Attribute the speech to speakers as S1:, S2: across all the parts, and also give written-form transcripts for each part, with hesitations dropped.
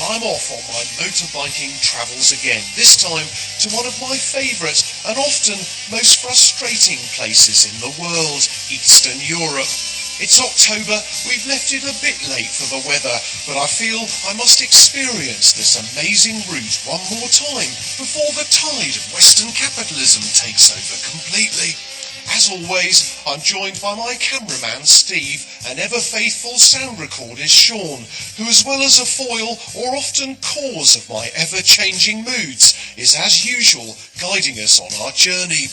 S1: I'm off on my motorbiking travels again, this time to one of my favourite and often most frustrating places in the world, Eastern Europe. It's October, we've left it a bit late for the weather, but I feel I must experience this amazing route one more time before the tide of Western capitalism takes over completely. As always, I'm joined by my cameraman Steve and ever-faithful sound recordist Sean, who as well as a foil or often cause of my ever-changing moods, is as usual guiding us on our journey.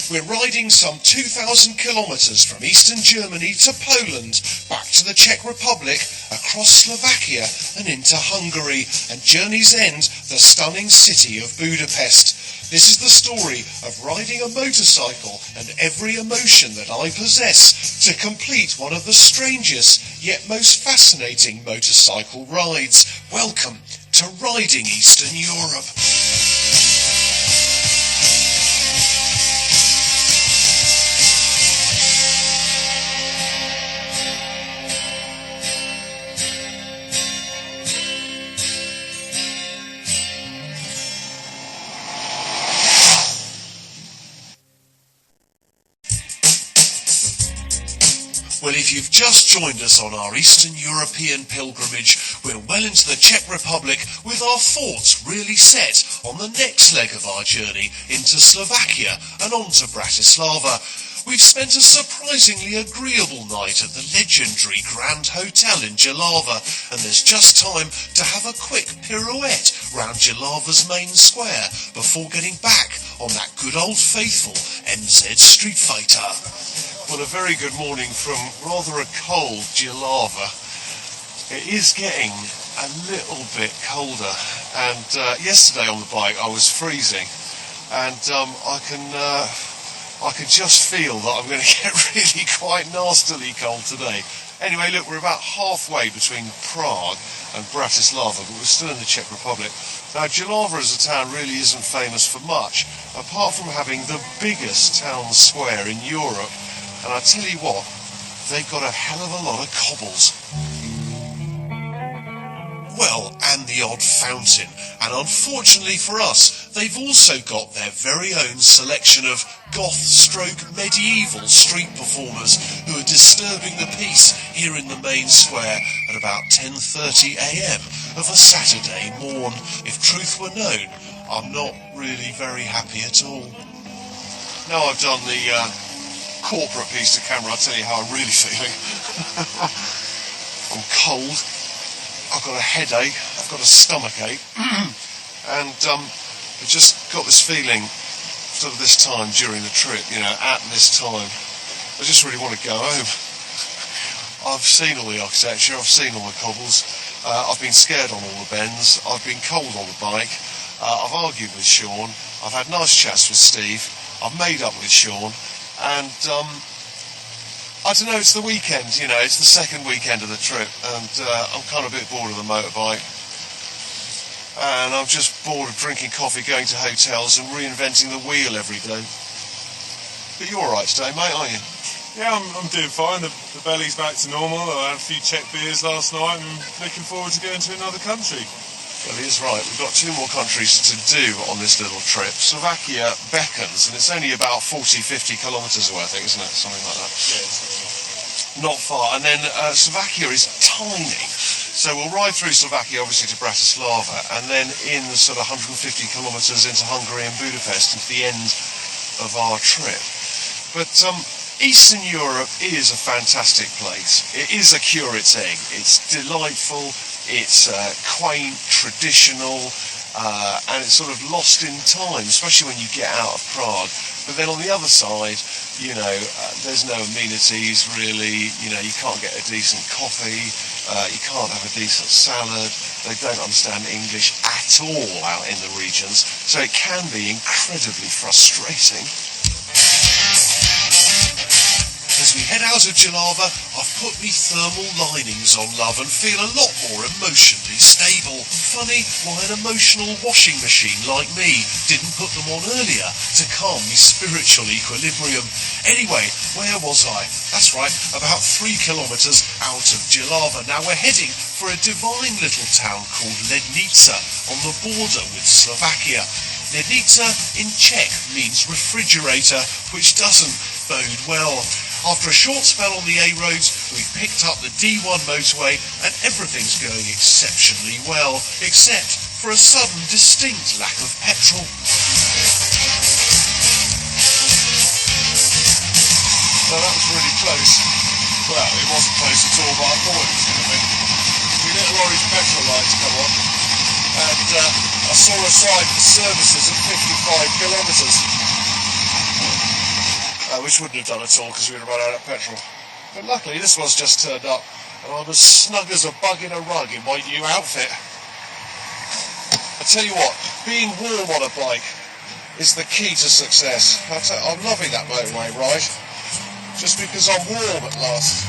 S1: We're riding some 2,000 kilometres from eastern Germany to Poland, back to the Czech Republic, across Slovakia and into Hungary, and journey's end, the stunning city of Budapest. This is the story of riding a motorcycle and every emotion that I possess to complete one of the strangest yet most fascinating motorcycle rides. Welcome to Riding Eastern Europe. Well, if you've just joined us on our Eastern European pilgrimage, we're well into the Czech Republic with our thoughts really set on the next leg of our journey into Slovakia and on to Bratislava. We've spent a surprisingly agreeable night at the legendary Grand Hotel in Jalava, and there's just time to have a quick pirouette round Jalava's main square before getting back on that good old faithful MZ Street Fighter. Well, a very good morning from rather a cold Jalava. It is getting a little bit colder, and yesterday on the bike I was freezing, and I can just feel that I'm going to get really quite nastily cold today. Anyway, look, we're about halfway between Prague and Bratislava, but we're still in the Czech Republic. Now, Jalava as a town really isn't famous for much, apart from having the biggest town square in Europe. And I tell you what, they've got a hell of a lot of cobbles. Well, and the odd fountain. And unfortunately for us, they've also got their very own selection of goth-stroke-medieval street performers who are disturbing the peace here in the main square at about 10:30 a.m. of a Saturday morn. If truth were known, I'm not really very happy at all. Now I've done the corporate piece to camera, I'll tell you how I'm really feeling. I'm cold, I've got a headache, I've got a stomach ache, and I've just got this feeling sort of this time during the trip, you know, at this time, I just really want to go home. I've seen all the architecture, I've seen all the cobbles, I've been scared on all the bends, I've been cold on the bike, I've argued with Sean, I've had nice chats with Steve, I've made up with Sean, and I don't know, it's the weekend, you know, it's the second weekend of the trip, and I'm kind of a bit bored of the motorbike, and I'm just bored of drinking coffee, going to hotels and reinventing the wheel every day. But you're alright today, mate, aren't you?
S2: Yeah, I'm doing fine. The belly's back to normal. I had a few Czech beers last night and looking forward to going to another country.
S1: Well, he is right. We've got two more countries to do on this little trip. Slovakia beckons, and it's only about 40-50 kilometres away, I think, isn't it? Something like that.
S2: Yeah, it's
S1: not far. And then Slovakia is tiny. So we'll ride through Slovakia, obviously, to Bratislava, and then in the sort of 150 kilometres into Hungary and Budapest, into the end of our trip. But Eastern Europe is a fantastic place. It is a curate's egg. It's delightful. It's quaint, traditional, and it's sort of lost in time, especially when you get out of Prague. But then on the other side, you know, there's no amenities really. You know, you can't get a decent coffee, you can't have a decent salad. They don't understand English at all out in the regions, so it can be incredibly frustrating. There's As we head out of Jalava, I've put me thermal linings on, love, and feel a lot more emotionally stable. Funny why an emotional washing machine like me didn't put them on earlier to calm me spiritual equilibrium. Anyway, where was I? That's right, about 3 kilometres out of Jalava. Now we're heading for a divine little town called Lednica on the border with Slovakia. Lednica in Czech means refrigerator, which doesn't bode well. After a short spell on the A roads, we've picked up the D1 motorway and everything's going exceptionally well, except for a sudden distinct lack of petrol. So that was really close. Well, it wasn't close at all, but I thought it was going to be. We let the orange petrol lights come on, and I saw a sign for services at 55 kilometres. Which wouldn't have done at all because we'd have run out of petrol. But luckily this one's just turned up, and I'm as snug as a bug in a rug in my new outfit. I tell you what, being warm on a bike is the key to success. I'm loving that motorway ride, just because I'm warm at last.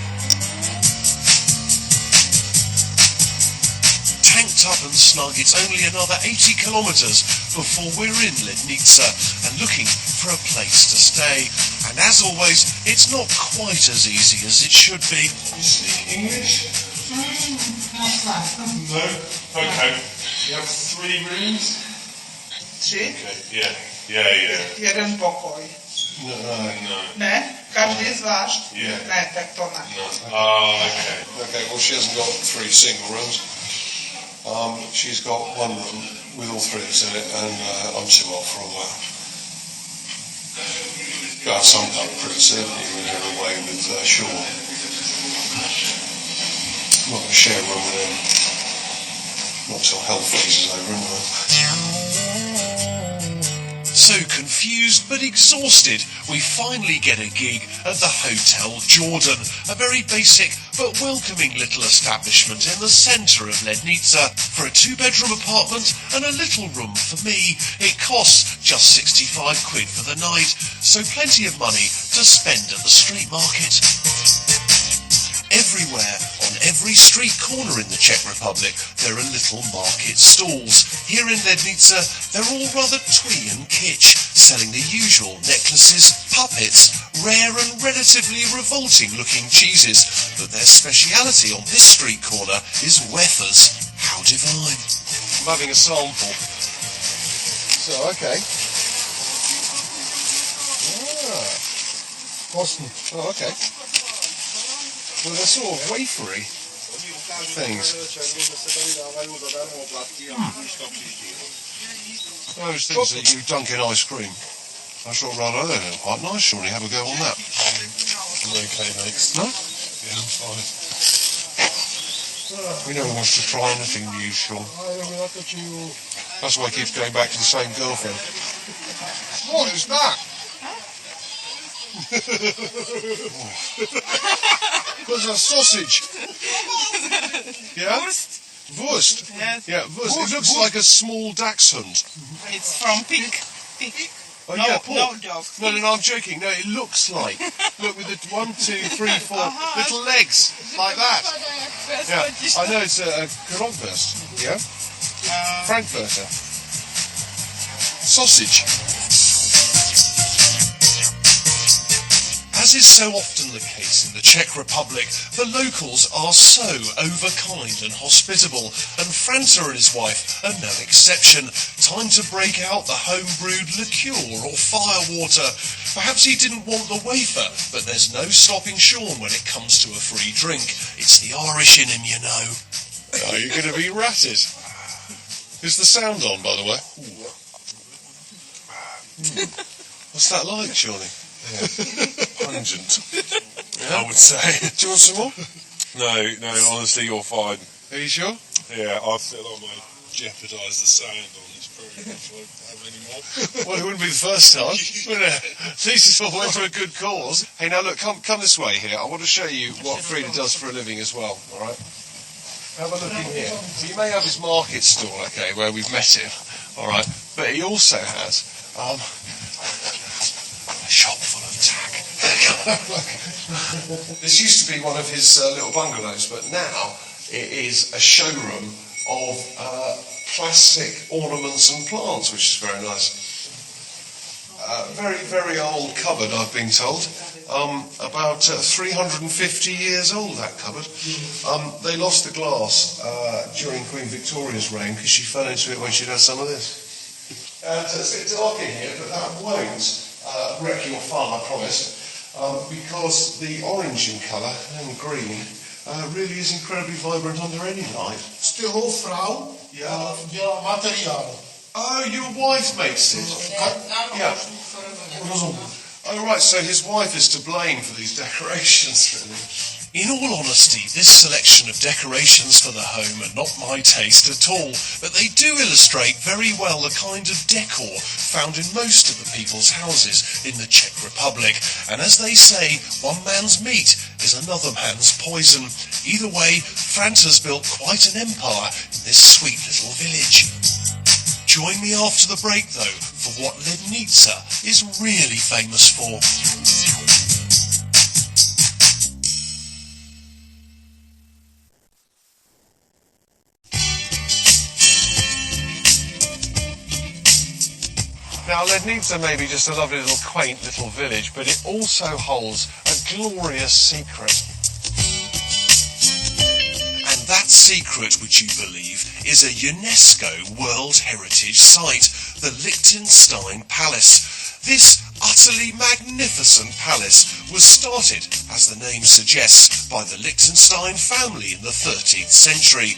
S1: Tanked up and snug, it's only another 80 kilometres before we're in Lednica and looking for a place to stay. And as always, it's not quite as easy as it should be.
S2: You speak English? No? Okay. You have 3 rooms?
S3: 3?
S2: Okay. Yeah.
S3: Jeden pokoj.
S2: No.
S3: Ne? Každý zvlášť?
S2: Yeah.
S3: Ne, tak to ne.
S2: No. Okay.
S1: Okay, well she hasn't got 3 single rooms. She's got 1 room with all 3 of us in it, and I'm too old for all that. Got some kind of privacy when you're away with Sean. I'm not going to share a room with him. Not till hell freezes over anyway. So confused but exhausted, we finally get a gig at the Hotel Jordan, a very basic but welcoming little establishment in the centre of Lednica. For a 2-bedroom apartment and a little room for me, it costs just 65 quid for the night, so plenty of money to spend at the street market. Everywhere, on every street corner in the Czech Republic, there are little market stalls. Here in Lednica, they're all rather twee and kitsch, selling the usual necklaces, puppets, rare and relatively revolting-looking cheeses. But their speciality on this street corner is wafers. How divine. I'm having a sample. So, okay. Boston. Oh, okay. Well, they're sort of wafery things. Those things that you dunk in ice cream. I thought, rather, they're quite nice, surely. Have a go on that.
S2: I'm okay, mate.
S1: No?
S2: Yeah, I'm fine.
S1: We never wants to try anything new, Sean. That's why he keeps going back to the same girlfriend. What is that? There's a sausage. Yeah? Wurst.
S3: Yes.
S1: Yeah, wurst. It looks like a small dachshund.
S3: It's from pig.
S1: Oh,
S3: No,
S1: yeah, pork.
S3: no dog.
S1: No, I'm joking. No, it looks like. Look, with the 1, 2, 3, 4 little legs, like that. Yeah, I know it's a Grobwurst. Yeah? Frankfurter. Sausage. As is so often the case in the Czech Republic, the locals are so overkind and hospitable, and Franta and his wife are no exception. Time to break out the home-brewed liqueur or firewater. Perhaps he didn't want the wafer, but there's no stopping Sean when it comes to a free drink. It's the Irish in him, you know. Are you going to be ratted? Is the sound on, by the way? What's that like, Charlie?
S2: Pungent,
S1: Yeah?
S2: I would say.
S1: Do you want some more?
S2: No, honestly, you're fine.
S1: Are you sure?
S2: Yeah, I feel I might jeopardise the sound on this programme if I have any more.
S1: Well, it wouldn't be the first time, would it? At least it's all went for a good cause. Hey, now look, come this way here. I want to show you what Frida does for a living as well, all right? Have a look in here. So you may have his market stall, okay, where we've met him, all right? But he also has, chock full of tack.
S4: This used to be one of his little bungalows, but now it is a showroom of plastic ornaments and plants, which is very nice. Very, very old cupboard, I've been told. About 350 years old, that cupboard. They lost the glass during Queen Victoria's reign because she fell into it when she'd had some of this. It's a bit dark in here, but that won't wreck your fun, I promise, because the orange in colour and green really is incredibly vibrant under any light.
S5: Stylu frau dělá materiál.
S4: Oh, your wife makes it? Yeah.
S5: Rozumím.
S4: Oh, right, so his wife is to blame for these decorations, really.
S1: In all honesty, this selection of decorations for the home are not my taste at all, but they do illustrate very well the kind of decor found in most of the people's houses in the Czech Republic. And as they say, one man's meat is another man's poison. Either way, Franta's built quite an empire in this sweet little village. Join me after the break, though, for what Lednica is really famous for.
S4: Now, Lednica may be just a lovely little quaint little village, but it also holds a glorious secret.
S1: And that secret, would you believe, is a UNESCO World Heritage Site, the Liechtenstein Palace. This utterly magnificent palace was started, as the name suggests, by the Liechtenstein family in the 13th century.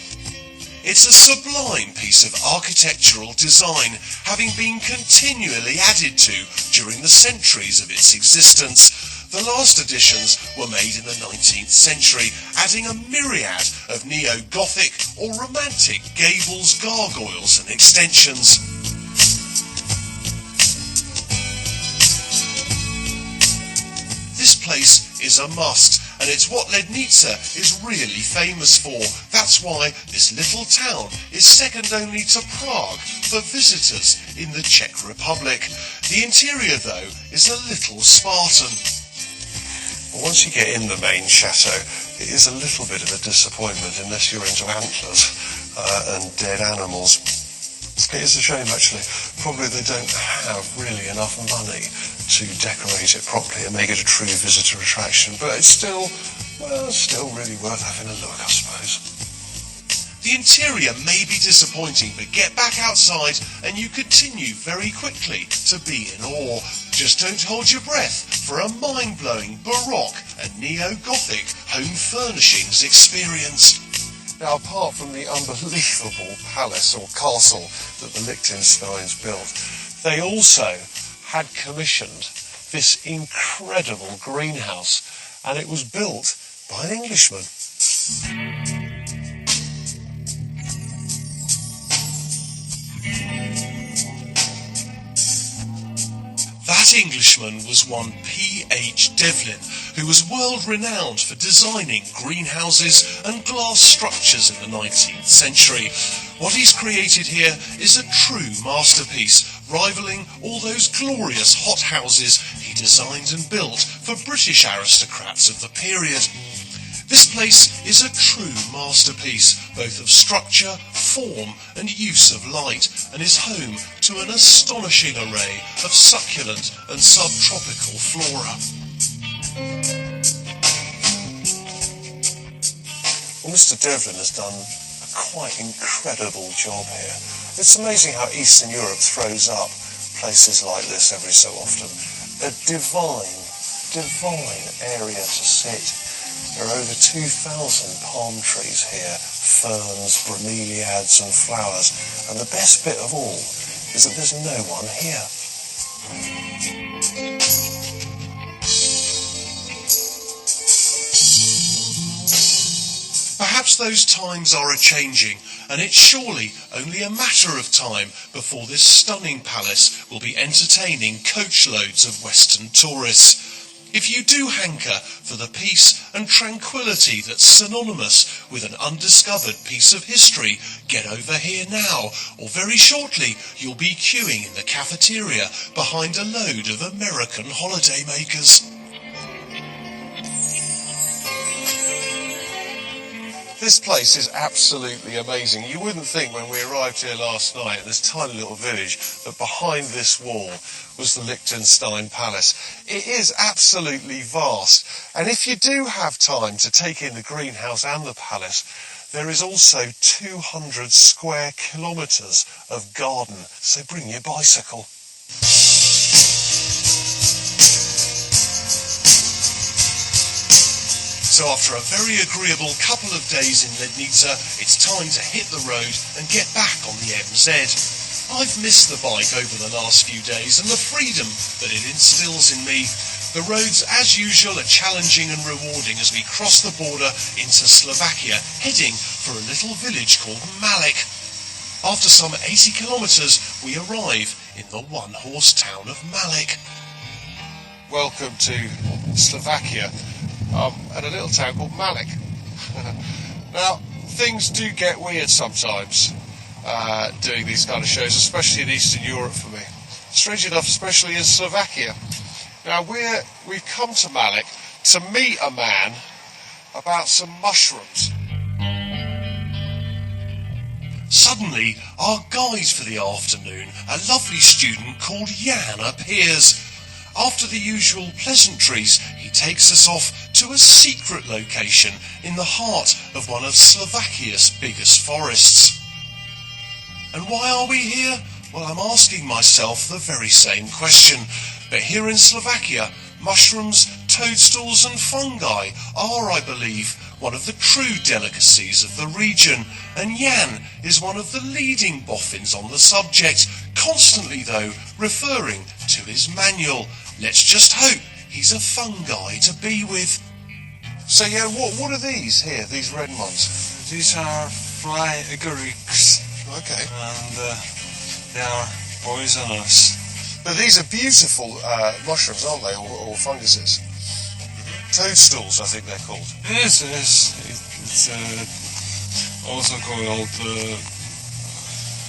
S1: It's a sublime piece of architectural design, having been continually added to during the centuries of its existence. The last additions were made in the 19th century, adding a myriad of neo-Gothic or romantic gables, gargoyles and extensions. This place is a must, and it's what Lednica is really famous for. That's why this little town is second only to Prague for visitors in the Czech Republic. The interior, though, is a little Spartan.
S4: Once you get in the main chateau, it is a little bit of a disappointment unless you're into antlers and dead animals. It is a shame, actually. Probably they don't have really enough money to decorate it properly and make it a true visitor attraction. But it's still really worth having a look, I suppose.
S1: The interior may be disappointing, but get back outside and you continue very quickly to be in awe. Just don't hold your breath for a mind-blowing Baroque and neo-Gothic home furnishings experience.
S4: Now, apart from the unbelievable palace or castle that the Liechtensteins built, they also had commissioned this incredible greenhouse, and it was built by an Englishman.
S1: That Englishman was one P.H. Devlin, who was world-renowned for designing greenhouses and glass structures in the 19th century. What he's created here is a true masterpiece, rivaling all those glorious hothouses he designed and built for British aristocrats of the period. This place is a true masterpiece, both of structure, form and use of light, and is home to an astonishing array of succulent and subtropical flora.
S4: Well, Mr. Devlin has done a quite incredible job here. It's amazing how Eastern Europe throws up places like this every so often. A divine area to sit. There are over 2,000 palm trees here, ferns, bromeliads and flowers, and the best bit of all is that there's no one here.
S1: Perhaps those times are a-changing, and it's surely only a matter of time before this stunning palace will be entertaining coachloads of Western tourists. if you do hanker for the peace and tranquility that's synonymous with an undiscovered piece of history, get over here now, or very shortly you'll be queuing in the cafeteria behind a load of American holidaymakers.
S4: This place is absolutely amazing. You wouldn't think when we arrived here last night, this tiny little village, that behind this wall was the Liechtenstein Palace. It is absolutely vast. And if you do have time to take in the greenhouse and the palace, there is also 200 square kilometres of garden. So bring your bicycle.
S1: So after a very agreeable couple of days in Lednica, it's time to hit the road and get back on the MZ. I've missed the bike over the last few days and the freedom that it instills in me. The roads, as usual, are challenging and rewarding as we cross the border into Slovakia, heading for a little village called Malek. After some 80 kilometres, we arrive in the one-horse town of Malek.
S4: Welcome to Slovakia. At a little town called Malek. Now, things do get weird sometimes doing these kind of shows, especially in Eastern Europe for me. Strange enough, especially in Slovakia. Now, we've come to Malek to meet a man about some mushrooms.
S1: Suddenly, our guide for the afternoon, a lovely student called Jan, appears. After the usual pleasantries, he takes us off to a secret location in the heart of one of Slovakia's biggest forests. And why are we here? Well, I'm asking myself the very same question. But here in Slovakia, mushrooms, toadstools and fungi are, I believe, one of the true delicacies of the region. And Jan is one of the leading boffins on the subject, constantly, though, referring to his manual. Let's just hope he's a fun guy to be with.
S4: So, yeah, what are these here, these red ones?
S2: These are fly agarics.
S4: Okay.
S2: And they are poisonous.
S4: But these are beautiful mushrooms, aren't they, or funguses? Toadstools, I think they're called.
S2: Yes, it's also called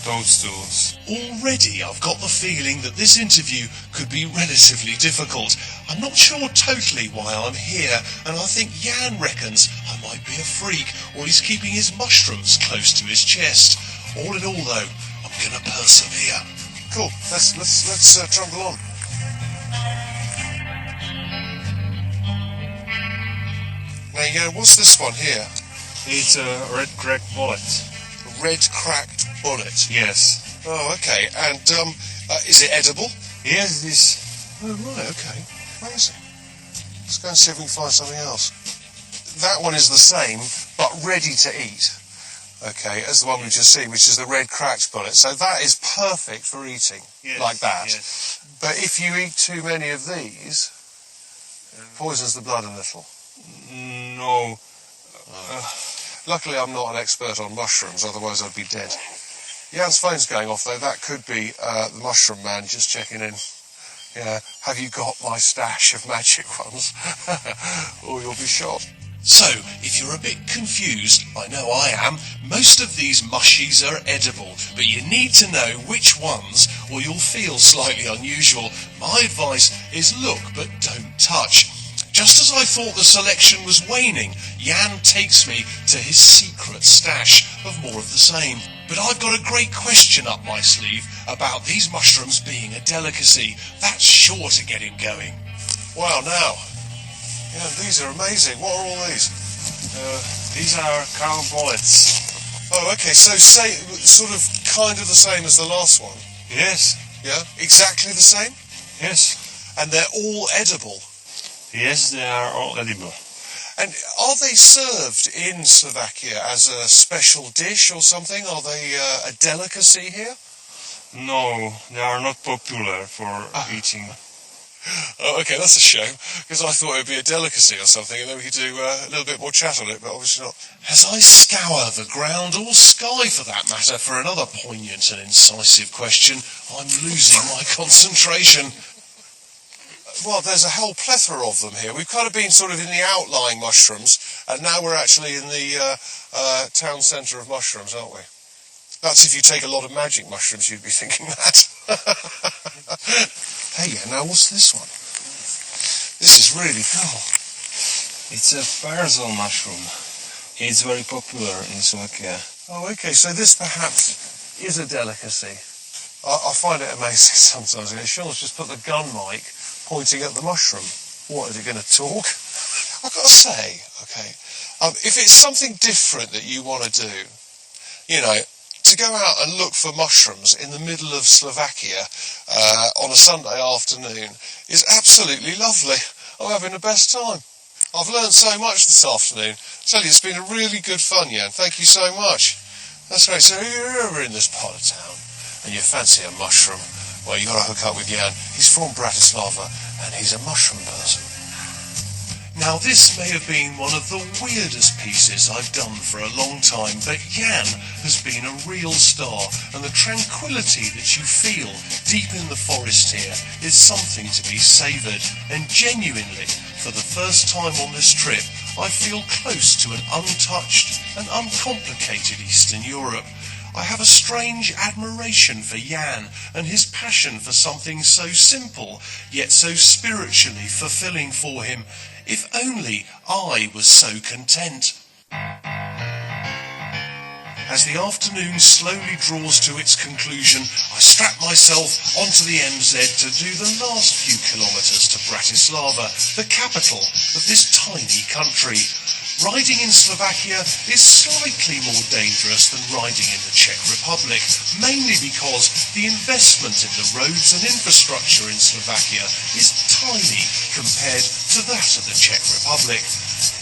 S2: toadstools.
S1: Already I've got the feeling that this interview could be relatively difficult. I'm not sure totally why I'm here, and I think Jan reckons I might be a freak, or he's keeping his mushrooms close to his chest. All in all, though, I'm gonna persevere.
S4: Cool. Let's trundle on. Now, Jan, what's this one here?
S2: It's a red cracked bullet.
S4: A red cracked bullet.
S2: Yes.
S4: Oh, okay. And is it edible?
S2: Yes, it is.
S4: Oh, right. Okay. Amazing. Let's go and see if we can find something else. That one is the same, but ready to eat. Okay, as the one we just see, which is the red cracked bullet. So that is perfect for eating,
S2: Yes,
S4: like that.
S2: yes.
S4: But if you eat too many of these, it poisons the blood a little.
S2: No.
S4: Luckily, I'm not an expert on mushrooms, otherwise I'd be dead. Jan's phone's going off, though. That could be the mushroom man just checking in. Yeah, have you got my stash of magic ones? Or you'll be shot.
S1: So, if you're a bit confused, I know I am, most of these mushies are edible, but you need to know which ones, or you'll feel slightly unusual. My advice is look, but don't touch. Just as I thought the selection was waning, Jan takes me to his secret stash of more of the same. But I've got a great question up my sleeve about these mushrooms being a delicacy. That's sure to get him going.
S4: Wow, now. Yeah, these are amazing. What are all these?
S2: These are cow bullets.
S4: Oh, okay, so sort of kind of the same as the last one.
S2: Yes.
S4: Yeah? Exactly the same?
S2: Yes.
S4: And they're all edible.
S2: Yes, they are all edible.
S4: And are they served in Slovakia as a special dish or something? Are they a delicacy here?
S2: No, they are not popular for eating.
S4: Oh, okay, that's a shame, because I thought it would be a delicacy or something, and then we could do a little bit more chat on it, but obviously not.
S1: As I scour the ground, or sky for that matter, for another poignant and incisive question, I'm losing my concentration.
S4: well, there's a whole plethora of them here. We've kind of been sort of in the outlying mushrooms, and now we're actually in the town centre of mushrooms, aren't we? That's if you take a lot of magic mushrooms, you'd be thinking that. Hey, now what's this one? This is really cool.
S6: It's a parasol mushroom. It's very popular in Slovakia.
S4: Oh, okay, so this perhaps is a delicacy. I find it amazing sometimes. Sean's just put the gun mic pointing at the mushroom. What, is it going to talk? I've got to say, okay, if it's something different that you want to do, you know, to go out and look for mushrooms in the middle of Slovakia on a Sunday afternoon is absolutely lovely. I'm having the best time. I've learned so much this afternoon. I tell you, it's been a really good fun, Jan. Thank you so much. That's great. So if you're ever in this part of town and you fancy a mushroom, well, you got to hook up with Jan. He's from Bratislava and he's a mushroom person.
S1: Now this may have been one of the weirdest pieces I've done for a long time, but Jan has been a real star, and the tranquility that you feel deep in the forest here is something to be savoured, and genuinely, for the first time on this trip, I feel close to an untouched and uncomplicated Eastern Europe. I have a strange admiration for Jan and his passion for something so simple, yet so spiritually fulfilling for him. If only I was so content. As the afternoon slowly draws to its conclusion, I strap myself onto the MZ to do the last few kilometres to Bratislava, the capital of this tiny country. Riding in Slovakia is slightly more dangerous than riding in the Czech Republic, mainly because the investment in the roads and infrastructure in Slovakia is tiny compared to that of the Czech Republic.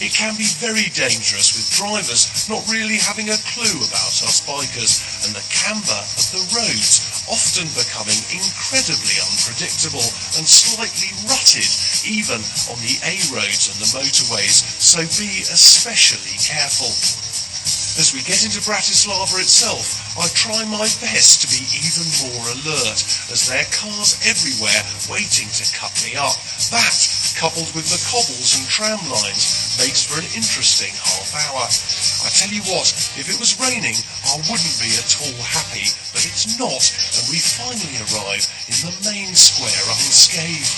S1: It can be very dangerous with drivers not really having a clue about us bikers, and the camber of the roads often becoming incredibly unpredictable and slightly rutted even on the A roads and the motorways, so be especially careful. As we get into Bratislava itself, I try my best to be even more alert, as there are cars everywhere waiting to cut me up. That, coupled with the cobbles and tram lines, makes for an interesting half hour. I tell you what, if it was raining, I wouldn't be at all happy, but it's not, and we finally arrive in the main square unscathed.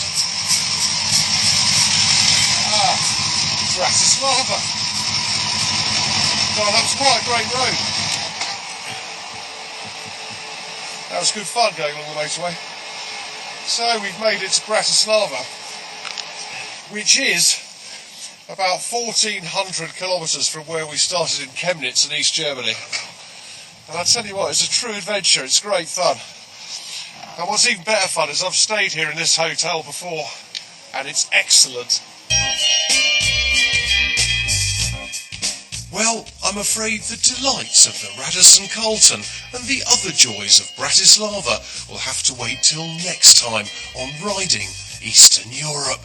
S4: Bratislava! God, that was quite a great road. That was good fun going along the motorway. So we've made it to Bratislava, which is about 1,400 kilometres from where we started in Chemnitz in East Germany. And I tell you what, it's a true adventure, it's great fun. And what's even better fun is I've stayed here in this hotel before, and it's excellent.
S1: Well, I'm afraid the delights of the Radisson Carlton and the other joys of Bratislava will have to wait till next time on Riding Eastern Europe.